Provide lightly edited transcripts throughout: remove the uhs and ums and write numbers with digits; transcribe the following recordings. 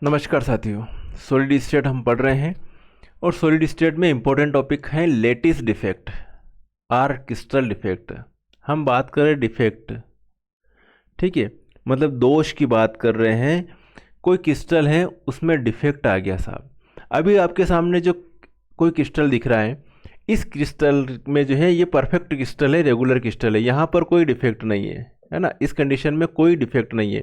नमस्कार साथियों। Solid state हम पढ़ रहे हैं और सॉलिड स्टेट में इम्पोर्टेंट टॉपिक है लेटिस डिफेक्ट और क्रिस्टल डिफेक्ट। हम बात कर रहे हैं डिफेक्ट, ठीक है, मतलब दोष की बात कर रहे हैं। कोई क्रिस्टल है उसमें डिफेक्ट आ गया साहब। अभी आपके सामने जो कोई क्रिस्टल दिख रहा है, इस क्रिस्टल में जो है ये परफेक्ट क्रिस्टल है, रेगुलर क्रिस्टल है, यहाँ पर कोई डिफेक्ट नहीं है ना। इस कंडीशन में कोई डिफेक्ट नहीं है।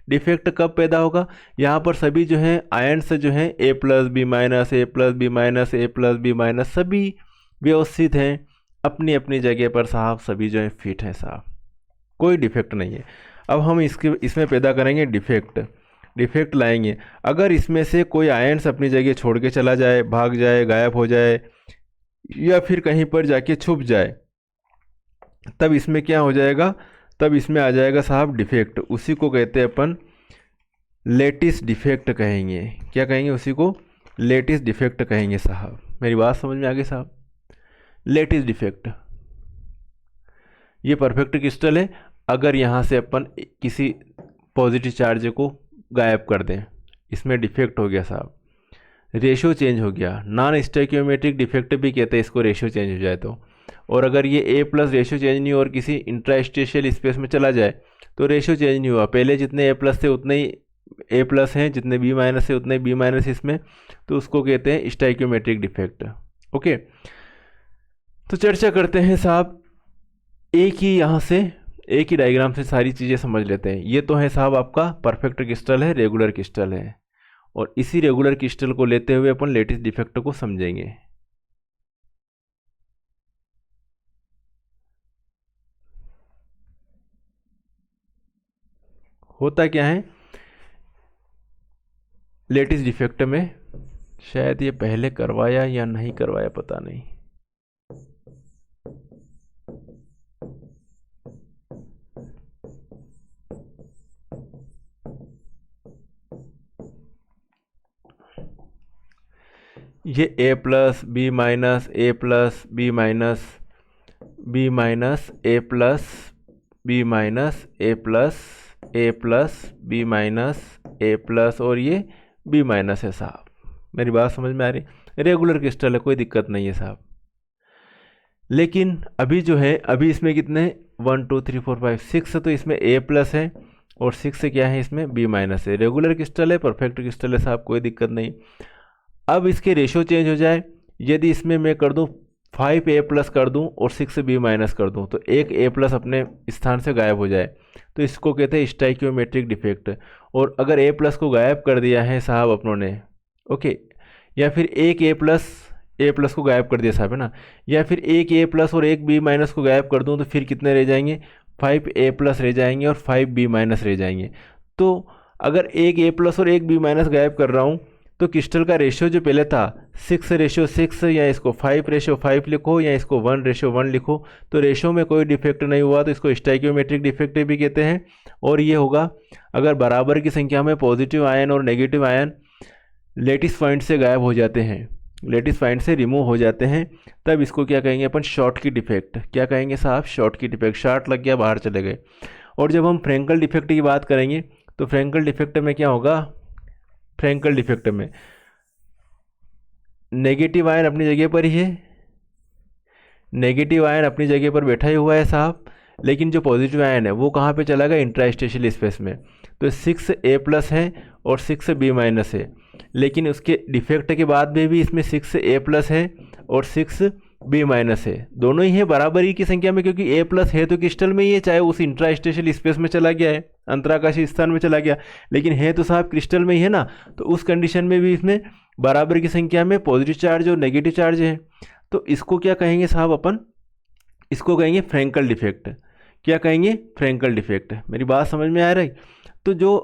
डिफेक्ट कब पैदा होगा? यहाँ पर सभी जो है आयन्स जो है ए plus B minus A plus B minus A plus B minus सभी व्यवस्थित हैं अपनी अपनी जगह पर साहब, सभी जो है फिट हैं साहब, कोई डिफेक्ट नहीं है। अब हम इसमें पैदा करेंगे डिफेक्ट लाएंगे। अगर इसमें से कोई आयन्स अपनी जगह छोड़ के चला जाए, भाग जाए, गायब हो जाए या फिर कहीं पर जाके छुप जाए, तब इसमें क्या हो जाएगा? तब इसमें आ जाएगा साहब डिफेक्ट। उसी को कहते हैं अपन लेटिस डिफेक्ट कहेंगे। क्या कहेंगे? उसी को लेटिस डिफेक्ट कहेंगे साहब। मेरी बात समझ में आ गई साहब? लेटिस डिफेक्ट, ये परफेक्ट क्रिस्टल है। अगर यहाँ से अपन किसी पॉजिटिव चार्ज को गायब कर दें, इसमें डिफेक्ट हो गया साहब, रेशो चेंज हो गया। नॉन स्टोइकियोमेट्रिक डिफेक्ट भी कहते हैं इसको, रेशो चेंज हो जाए तो। और अगर ये ए प्लस रेशो चेंज नहीं हो और किसी इंट्रास्टेशियल स्पेस में चला जाए तो रेशो चेंज नहीं हुआ। पहले जितने ए प्लस थे उतने ही ए प्लस हैं, जितने बी माइनस थे उतने बी माइनस इसमें, तो उसको कहते हैं स्टोइकियोमेट्रिक डिफेक्ट। ओके, तो चर्चा करते हैं साहब। एक ही डायग्राम से सारी चीज़ें समझ लेते हैं। ये तो है साहब आपका परफेक्ट क्रिस्टल है, रेगुलर क्रिस्टल है, और इसी रेगुलर क्रिस्टल को लेते हुए अपन लेटिस डिफेक्ट को समझेंगे। होता क्या है लेटिस डिफेक्ट में? शायद ये पहले करवाया या नहीं करवाया, पता नहीं। ये A plus B minus A plus B minus B minus A plus B minus A plus A plus B minus A plus, और ये बी माइनस है साहब। मेरी बात समझ में आ रही? रेगुलर क्रिस्टल है, कोई दिक्कत नहीं है साहब। लेकिन अभी जो है, अभी इसमें कितने 1 2 3 4 5 6, तो इसमें ए प्लस है और 6 से क्या है, इसमें बी माइनस है। रेगुलर क्रिस्टल है, परफेक्ट क्रिस्टल है साहब, कोई दिक्कत नहीं। अब इसके रेशो चेंज हो जाए, यदि इसमें मैं कर दूं 5 ए प्लस कर दूं और 6 बी माइनस कर दूं, तो एक ए प्लस अपने स्थान से गायब हो जाए, तो इसको कहते हैं स्टोइकियोमेट्रिक डिफेक्ट। और अगर ए प्लस को गायब कर दिया है साहब अपनों ने, ओके, या फिर एक ए प्लस को गायब कर दिया साहब, है ना, या फिर एक ए प्लस और एक बी माइनस को गायब कर दूं, तो फिर कितने रह जाएंगे? 5 ए प्लस रह जाएंगे और 5 बी माइनस रह जाएंगे। तो अगर एक ए प्लस और एक बी माइनस गायब कर रहा हूँ, तो क्रिस्टल का रेशियो जो पहले था 6:6, या इसको 5:5 लिखो, या इसको 1:1 लिखो, तो रेशियो में कोई डिफेक्ट नहीं हुआ, तो इसको स्टोइकियोमेट्रिक डिफेक्ट भी कहते हैं। और ये होगा अगर बराबर की संख्या में पॉजिटिव आयन और नेगेटिव आयन लेटिस पॉइंट से गायब हो जाते हैं, लेटिस पॉइंट से रिमूव हो जाते हैं, तब इसको क्या कहेंगे अपन? शॉर्ट की डिफेक्ट। क्या कहेंगे साहब? शॉर्ट की डिफेक्ट। शॉर्ट लग गया, बाहर चले गए। और जब हम फ्रैंकल डिफेक्ट की बात करेंगे, तो फ्रैंकल डिफेक्ट में क्या होगा? फ्रैंकल डिफेक्ट में नेगेटिव आयन अपनी जगह पर ही है, नेगेटिव आयन अपनी जगह पर बैठा ही हुआ है साहब, लेकिन जो पॉजिटिव आयन है वो कहाँ पे चला गया? इंट्रास्टेशियल स्पेस में। तो 6 ए प्लस है और 6 बी माइनस है, लेकिन उसके डिफेक्ट के बाद में भी इसमें 6 ए प्लस है और 6 बी माइनस है, दोनों ही है बराबरी की संख्या में, क्योंकि ए प्लस है तो क्रिस्टल में ही है, चाहे उस इंट्रास्टेशियल स्पेस में चला गया है, अंतराकाशीय स्थान में चला गया, लेकिन है तो साहब क्रिस्टल में ही है ना। तो उस कंडीशन में भी इसमें बराबर की संख्या में पॉजिटिव चार्ज और नेगेटिव चार्ज है। तो इसको क्या कहेंगे साहब अपन? इसको कहेंगे फ्रैंकल डिफेक्ट। क्या कहेंगे? Frenkel defect. मेरी बात समझ में आ रही? तो जो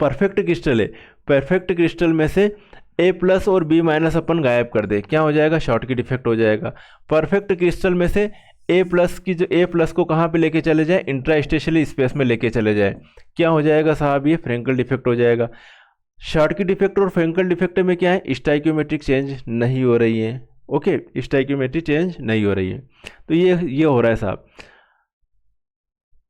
परफेक्ट क्रिस्टल है, परफेक्ट क्रिस्टल में से ए प्लस और बी माइनस अपन गायब कर दे, क्या हो जाएगा? शॉर्ट की डिफेक्ट हो जाएगा। परफेक्ट क्रिस्टल में से ए प्लस की, जो ए प्लस को कहाँ पे लेके चले जाए? इंट्रास्टेशियल स्पेस में लेके चले जाए, क्या हो जाएगा साहब? ये फ्रैंकल डिफेक्ट हो जाएगा। शॉर्ट की डिफेक्ट और फ्रैंकल डिफेक्ट में क्या है? स्टोइकियोमेट्रिक चेंज नहीं हो रही है। ओके, स्टोइकियोमेट्रिक चेंज नहीं हो रही है, तो ये हो रहा है साहब।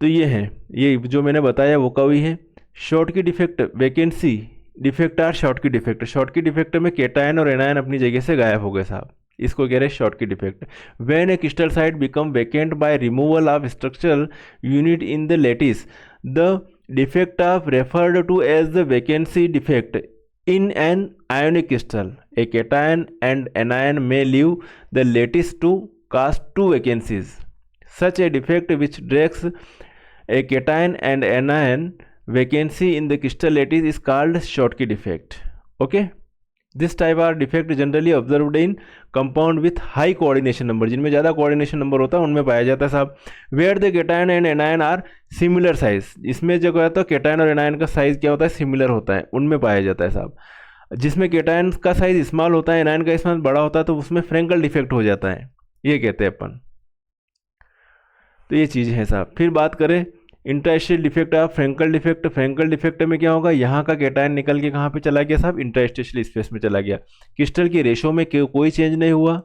तो ये है, ये जो मैंने बताया वो कवि है। Schottky defect vacancy defect or Schottky defect. Schottky defect में केटायन और एनायन अपनी जगह से गायब हो गए साहब, इसको कह रहे हैं Schottky defect. When a crystal site become vacant by removal of structural unit in the lattice, the defect of referred to as the vacancy defect in an ionic crystal. A cation and anion may leave the lattice to cast two vacancies. Such a defect which drags a cation and anion vacancy in the crystal lattice is called Schottky defect. Okay, this type of defect generally observed in compound with high coordination number, जिनमें ज़्यादा coordination number होता है उनमें पाया जाता है साहब। Where the cation and anion are similar size, इसमें जो कहता है cation और anion का साइज़ क्या होता है, सिमिलर होता है, उनमें पाया जाता है साहब। जिसमें cation का साइज़ स्मॉल होता है, anion का साइज़ बड़ा होता है, तो उसमें फ्रेंकल डिफेक्ट हो जाता है, ये कहते हैं अपन। तो ये चीज़ है साहब। फिर बात करें interstitial defect of Frenkel defect. Frenkel defect में क्या होगा, यहाँ का केटायन निकल के कहाँ पे चला गया साहब, इंट्रास्टेशियल स्पेस में चला गया। क्रिस्टल की रेशो में कोई चेंज नहीं हुआ,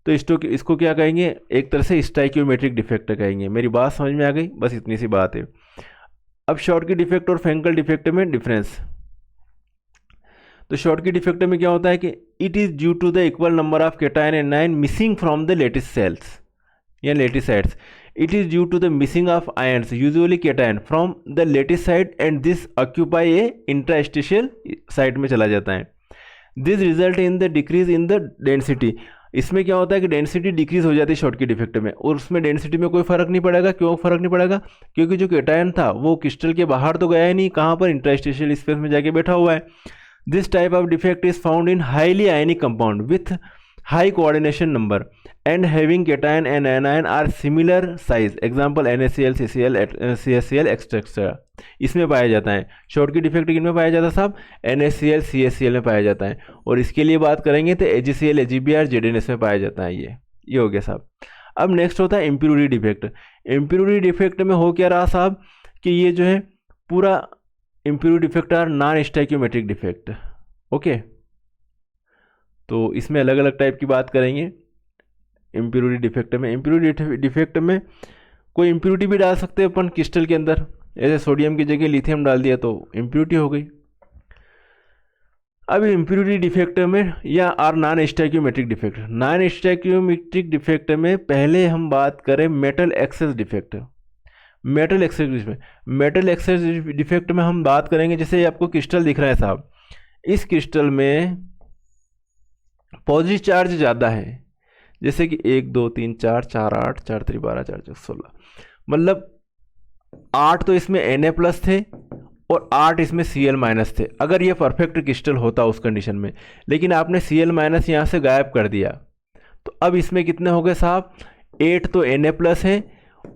तो इसको क्या कहेंगे, एक तरह से स्टाइकियोमेट्रिक डिफेक्ट कहेंगे। मेरी बात समझ में आ गई, बस इतनी सी बात है। अब शॉर्टकी डिफेक्ट और फ्रेंकल डिफेक्ट में डिफरेंस। तो शॉर्टकी डिफेक्ट में क्या होता है कि it is due to the equal number of cation and anion missing from the lattice cells या lattice sides. It is due to the missing of ions, usually cation, from the lattice side, and this occupy a interstitial site में चला जाता है। This result in the decrease in the density। इसमें क्या होता है कि डेंसिटी डिक्रीज हो जाती है शॉर्टकी डिफेक्ट में, और उसमें डेंसिटी में कोई फर्क नहीं पड़ेगा। क्यों फर्क नहीं पड़ेगा, क्योंकि जो केटायन था वो क्रिस्टल के बाहर तो गया ही नहीं, कहाँ पर, इंटरस्टिशियल स्पेस में जाके बैठा हुआ है। This type of defect is found in highly ionic compound with high coordination number and having cation and anion are similar size, example NaCl, CCl, CaCl etc. इसमें पाया जाता है। शॉर्टकी डिफेक्ट किन में पाया जाता है साहब, NaCl, CaCl में पाया जाता है। और इसके लिए बात करेंगे तो AgCl, AgBr, ZnS में पाया जाता है। ये हो गया साहब। अब नेक्स्ट होता है इम्प्योरिटी डिफेक्ट। इम्प्योरिटी डिफेक्ट में हो क्या रहा साहब कि ये जो है पूरा impurity defect or non stoichiometric defect. Okay, तो इसमें अलग अलग टाइप की बात करेंगे। इम्प्योरिटी डिफेक्ट में, इम्प्योरिटी डिफेक्ट में कोई इम्प्योरिटी भी डाल सकते हैं अपन क्रिस्टल के अंदर, ऐसे सोडियम की जगह लिथियम डाल दिया तो इम्प्योरिटी हो गई। अब इम्प्योरिटी डिफेक्ट में या or non stoichiometric defect. Non stoichiometric defect में पहले हम बात करें metal excess defect. Metal excess defect में हम बात करेंगे, जैसे आपको क्रिस्टल दिख रहा है साहब, इस क्रिस्टल में पॉजिटिव चार्ज ज़्यादा है, जैसे कि 1 2 3 4 4 8 4 3 12 4 4 16, मतलब 8 तो इसमें Na+ थे और 8 इसमें Cl- थे। अगर ये परफेक्ट क्रिस्टल होता उस कंडीशन में, लेकिन आपने Cl- यहाँ से गायब कर दिया, तो अब इसमें कितने हो गए साहब, 8 तो Na+ है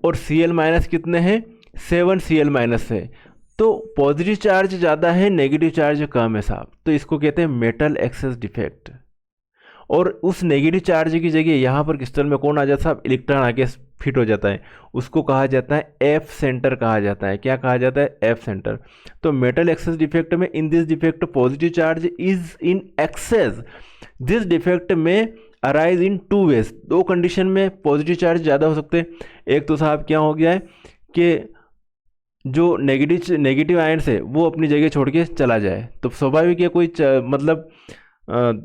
और Cl- कितने हैं, 7 Cl- है। तो पॉजिटिव चार्ज ज़्यादा है, नेगेटिव चार्ज कम है साहब, तो इसको कहते हैं मेटल एक्सेस डिफेक्ट। और उस नेगेटिव चार्ज की जगह यहाँ पर क्रिस्टल में कौन आ जाता है, इलेक्ट्रॉन आके फिट हो जाता है, उसको कहा जाता है एफ सेंटर कहा जाता है। क्या कहा जाता है, एफ सेंटर। तो मेटल एक्सेस डिफेक्ट में, in this defect positive charge is in excess. This defect में अराइज इन 2 वेज, 2 कंडीशन में पॉजिटिव चार्ज ज़्यादा हो सकते हैं। एक तो साहब क्या हो गया है कि जो नेगेटिव आयन्स है वो अपनी जगह छोड़ के चला जाए, तो स्वाभाविक है कोई मतलब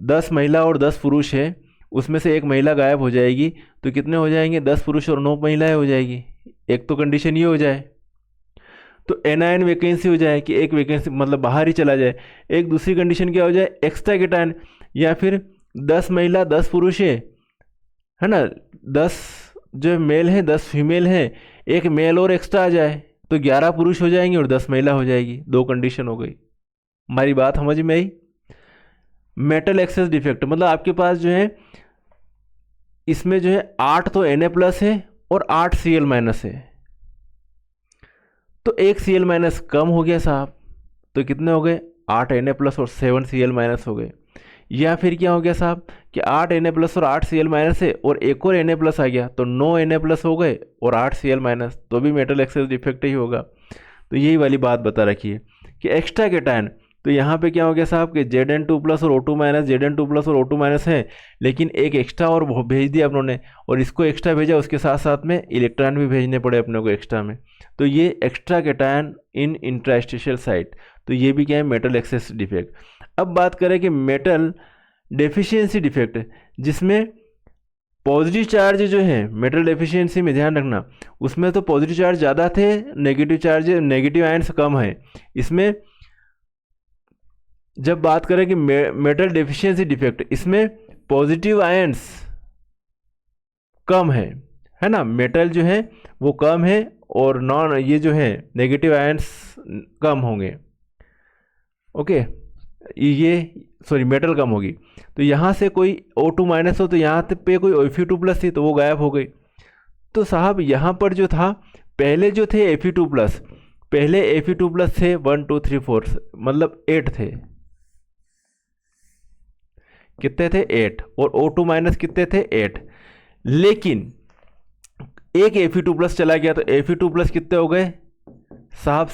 10 महिला और 10 पुरुष है, उसमें से एक महिला गायब हो जाएगी, तो कितने हो जाएंगे, 10 पुरुष और 9 महिलाएं हो जाएगी। एक तो कंडीशन ये हो जाए, तो एनायन वैकेंसी हो जाए कि एक वैकेंसी मतलब बाहर ही चला जाए। एक दूसरी कंडीशन क्या हो जाए, एक्स्ट्रा केटायन, या फिर 10 महिला 10 पुरुष है ना, 10 जो मेल हैं 10 फीमेल हैं, एक मेल और एक्स्ट्रा आ जाए तो 11 पुरुष हो जाएंगे और 10 महिला हो जाएगी। 2 कंडीशन हो गई। हमारी बात समझ में आई। मेटल एक्सेस डिफेक्ट मतलब आपके पास जो है इसमें जो है 8 तो Na+ है और 8 Cl- है, तो एक Cl- कम हो गया साहब, तो कितने हो गए, 8 Na+ और 7 Cl- हो गए। या फिर क्या हो गया साहब कि 8 Na+ और 8 Cl- है और एक और Na+ आ गया, तो 9 Na+ हो गए और 8 Cl-, तो भी मेटल एक्सेस डिफेक्ट ही होगा। तो यही वाली बात बता रखी है कि एक्स्ट्रा केटायन, तो यहाँ पे क्या हो गया साहब कि Zn2+ और O2-, Zn2+ और O2- है, लेकिन एक एक्स्ट्रा और भेज दिया अपनों, और इसको एक्स्ट्रा भेजा, उसके साथ साथ में इलेक्ट्रॉन भी भेजने पड़े अपने को एक्स्ट्रा में, तो ये एक्स्ट्रा केटायन इन इंट्रास्टेशियल साइट, तो ये भी क्या है, मेटल एक्सेस डिफेक्ट। अब बात करें कि मेटल डेफिशिएंसी डिफेक्ट, जिसमें पॉजिटिव चार्ज जो है मेटल डेफिशिएंसी में, ध्यान रखना, उसमें तो पॉजिटिव चार्ज ज़्यादा थे, नेगेटिव आयंस कम है। इसमें जब बात करें कि मेटल डेफिशिएंसी डिफेक्ट, इसमें पॉजिटिव आयंस कम है ना, मेटल जो है वो कम है, और ये जो है नेगेटिव आयंस कम होंगे। ओके, मेटल कम होगी। तो यहाँ से कोई O2 माइनस हो, तो यहाँ पे कोई Fe2 थी, तो वो गायब हो गई। तो साहब यहाँ पर जो था, पहले जो थे Fe2, पहले Fe2 थे 1 2 3 4, मतलब 8 थे। कितने थे? 8। और O2 माइनस कितने थे? 8। लेकिन एक Fe2 चला गया, तो Fe2 कितने हो गए साहब?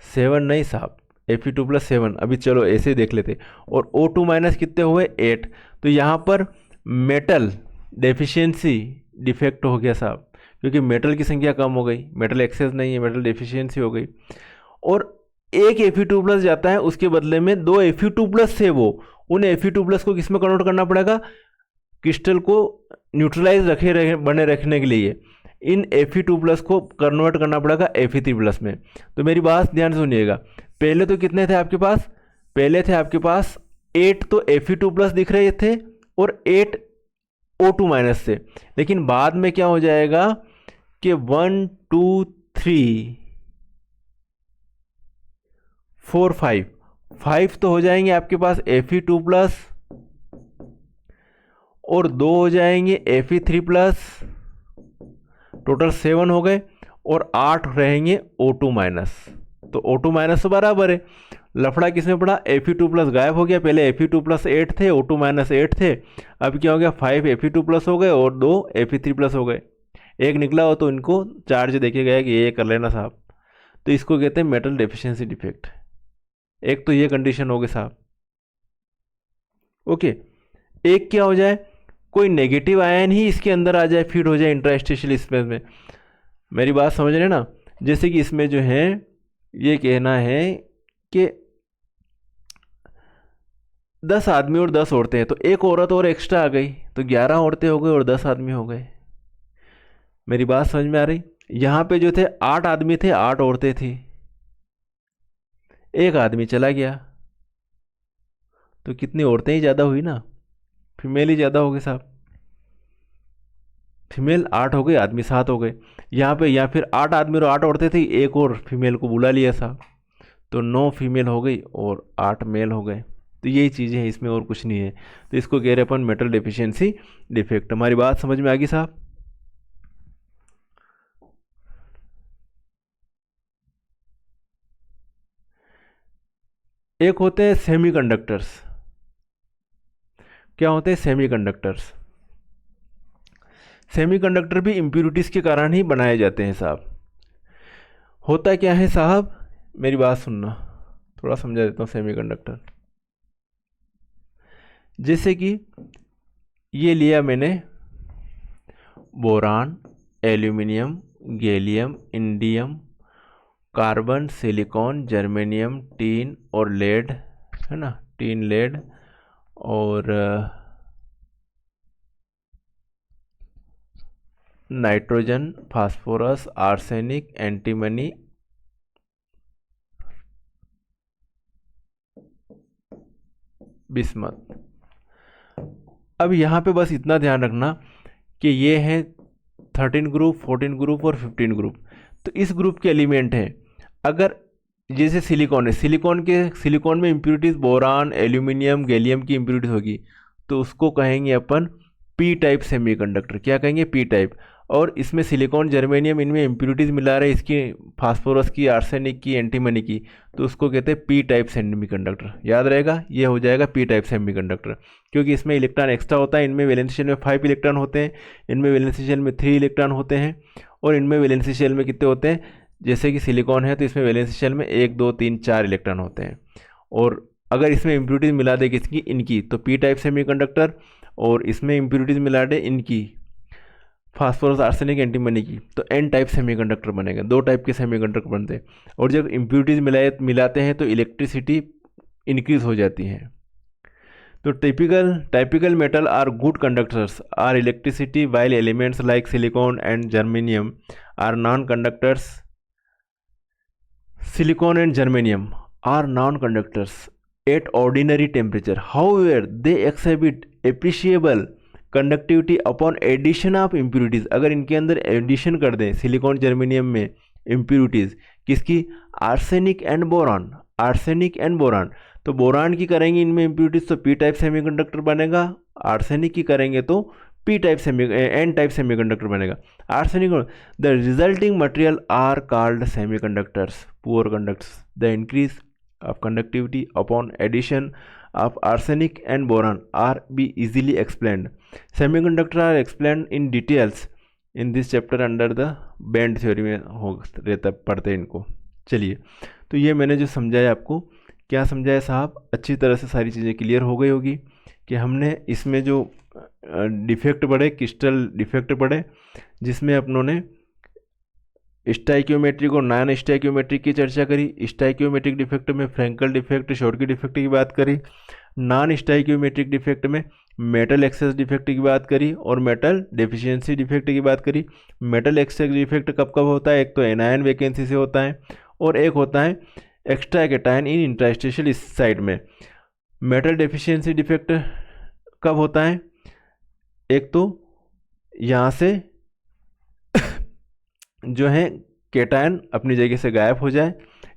7 नहीं साहब, Fe2 7। अभी चलो ऐसे ही देख लेते। और O2 माइनस कितने हुए? 8। तो यहाँ पर मेटल डेफिशिएंसी डिफेक्ट हो गया साहब, क्योंकि मेटल की संख्या कम हो गई, मेटल एक्सेस नहीं है, मेटल डेफिशिएंसी हो गई। और एक Fe2 जाता है, उसके बदले में 2 Fe2 थे, वो उन Fe2 को किस में कन्वर्ट करना पड़ेगा? क्रिस्टल को न्यूट्रलाइज बने रखने के लिए इन Fe2 को कन्वर्ट करना पड़ेगा Fe3 में। तो मेरी बात ध्यान से सुनिएगा, पहले तो कितने थे आपके पास? पहले थे आपके पास 8 तो Fe2 दिख रहे थे, और 8 O2 माइनस थे। लेकिन बाद में क्या हो जाएगा कि 1 2 3 4 5 तो हो जाएंगे आपके पास Fe2, और 2 हो जाएंगे Fe3, टोटल 7 हो गए, और 8 रहेंगे O2 माइनस। तो O2 माइनस तो बराबर है, लफड़ा किसमें पड़ा? Fe2 गायब हो गया। पहले Fe2 8 थे, O2 माइनस 8 थे, अब क्या हो गया? 5 Fe2 हो गए और 2 Fe3 हो गए। एक निकला हो तो इनको चार्ज देके गया कि ये कर लेना साहब। तो इसको कहते हैं मेटल डेफिशिएंसी डिफेक्ट। एक तो ये कंडीशन हो गई साहब। ओके, एक क्या हो जाए, कोई नेगेटिव आयन ही इसके अंदर आ जाए, फीड हो जाए इंट्रास्टेशियल स्पेस में। मेरी बात समझ रहे ना? जैसे कि इसमें जो है ये कहना है कि 10 आदमी और 10 औरतें हैं, तो एक औरत और एक्स्ट्रा आ गई, तो 11 औरतें हो गई और 10 आदमी हो गए। मेरी बात समझ में आ रही? यहाँ पे जो थे 8 आदमी थे, 8 औरतें थी, एक आदमी चला गया, तो कितनी औरतें ही ज़्यादा हुई ना, फीमेल ही ज़्यादा हो गए साहब। फीमेल 8 हो गई, आदमी 7 हो गए। यहाँ पे या फिर 8 आदमी और 8 औरतें थी, एक और फीमेल को बुला लिया साहब, तो 9 फीमेल हो गई और 8 मेल हो गए। तो यही चीज़ें हैं, इसमें और कुछ नहीं है। तो इसको कह रहे अपन मेटल डेफिशिएंसी डिफेक्ट। हमारी बात समझ में आ गई साहब? एक होते हैं सेमीकंडक्टर्स। क्या होते हैं? सेमीकंडक्टर्स। सेमीकंडक्टर भी इम्प्यूरिटीज़ के कारण ही बनाए जाते हैं साहब। होता क्या है साहब, मेरी बात सुनना, थोड़ा समझा देता हूँ। सेमीकंडक्टर जैसे कि ये लिया मैंने boron, aluminium, gallium, indium, carbon, silicon, germanium, tin और लेड, है ना, टीन, लेड और nitrogen, phosphorus, arsenic, antimony, bismuth. अब यहाँ पे बस इतना ध्यान रखना कि ये हैं 13 ग्रुप, 14 ग्रुप और 15 ग्रुप। तो इस ग्रुप के एलिमेंट हैं। अगर जैसे सिलिकॉन है, सिलिकॉन में इम्प्यूरिटीज़ बोरान, एल्यूमिनियम, गैलियम की इम्प्यूरिटीज होगी, तो उसको कहेंगे अपन पी टाइप सेमीकंडक्टर। क्या कहेंगे? P type. और इसमें सिलिकॉन, जर्मेनियम, इनमें इम्प्यूरिटीज़ मिला रहे, इसकी फास्फोरस की, आर्सेनिक की, एंटीमनी की, तो उसको कहते हैं पी टाइप सेमीकंडक्टर। याद रहेगा, ये हो जाएगा पी टाइप सेमीकंडक्टर, क्योंकि इसमें इलेक्ट्रॉन एक्स्ट्रा होता है। इनमें वैलेंसी शेल में 5 इलेक्ट्रॉन होते हैं, इनमें वैलेंसी शेल में 3 इलेक्ट्रॉन होते हैं, और इनमें वैलेंसी शेल में कितने होते हैं? जैसे कि सिलिकॉन है तो इसमें वैलेंसी शेल में 1 2 3 4 इलेक्ट्रॉन होते हैं। और अगर इसमें इम्प्यूरिटीज़ मिला दे किसकी? इनकी, तो पी टाइप सेमीकंडक्टर। और इसमें इम्प्यूरिटीज़ मिला दे इनकी, फास्फोरस आर्सेनिक एंटीमनी की, तो एन टाइप सेमीकंडक्टर बनेगा। 2 टाइप के सेमीकंडक्टर बनते हैं, और जब इम्प्यूरिटीज मिलाते हैं तो इलेक्ट्रिसिटी इंक्रीज हो जाती है। तो typical metal are good conductors are electricity, while elements like silicon and germanium are non conductors. Silicon and germanium are non-conductors at ordinary temperature. However, they exhibit appreciable conductivity upon addition of impurities. अगर इनके अंदर addition कर दें silicon germanium में impurities, किसकी? Arsenic and boron. Arsenic and boron, तो boron की करेंगे इनमें impurities तो पी टाइप सेमीकंडक्टर बनेगा, आर्सेनिक की करेंगे तो P type N type semiconductor बनेगा। Arsenic, the resulting material are called semiconductors, poor conductors. The increase of conductivity upon addition of arsenic and boron are be easily explained. Semiconductor are explained in details in this chapter under the band theory में हो रहता पढ़ते हैं इनको। चलिए, तो ये मैंने जो समझाया आपको, क्या समझाया साहब? अच्छी तरह से सारी चीज़ें क्लियर हो गई होगी कि हमने इसमें जो डिफेक्ट पढ़े, क्रिस्टल डिफेक्ट पढ़े, जिसमें अपनों ने स्टाइकियोमेट्रिक और नॉन स्टाइकियोमेट्रिक की चर्चा करी। स्टाइकियोमेट्रिक डिफेक्ट में फ्रैंकल डिफेक्ट, शॉर्की डिफेक्ट की बात करी। नॉन स्टाइकियोमेट्रिक डिफेक्ट में मेटल एक्सेस डिफेक्ट की बात करी और मेटल डेफिशिएंसी डिफेक्ट की बात करी। मेटल एक्सेस डिफेक्ट कब कब होता है? एक तो एनायन वैकेंसी से होता है, और एक होता है एक्स्ट्रा कैटायन इन इंटरस्टिशियल साइड में। मेटल डेफिशिएंसी डिफेक्ट कब होता है? एक तो यहाँ से जो है कैटायन अपनी जगह से गायब हो जाए,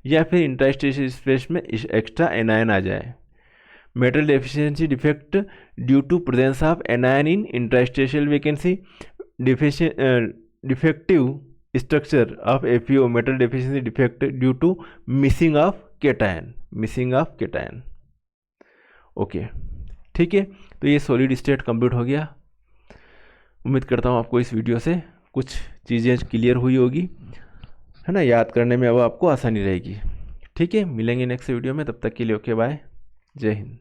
या फिर इंटरस्टिशियल स्पेस में एक्स्ट्रा एनायन आ जाए। Metal deficiency defect due to presence of anion in interstitial vacancy. Defective structure of FEO, metal deficiency defect due to missing of cation, missing of cation. Okay, ठीक है, तो ये solid state complete हो गया। उम्मीद करता हूँ आपको इस वीडियो से कुछ चीज़ें क्लियर हुई होगी, है ना, याद करने में अब आपको आसानी रहेगी। ठीक है, मिलेंगे नेक्स्ट वीडियो में, तब तक के लिए ओके बाय, जय हिंद।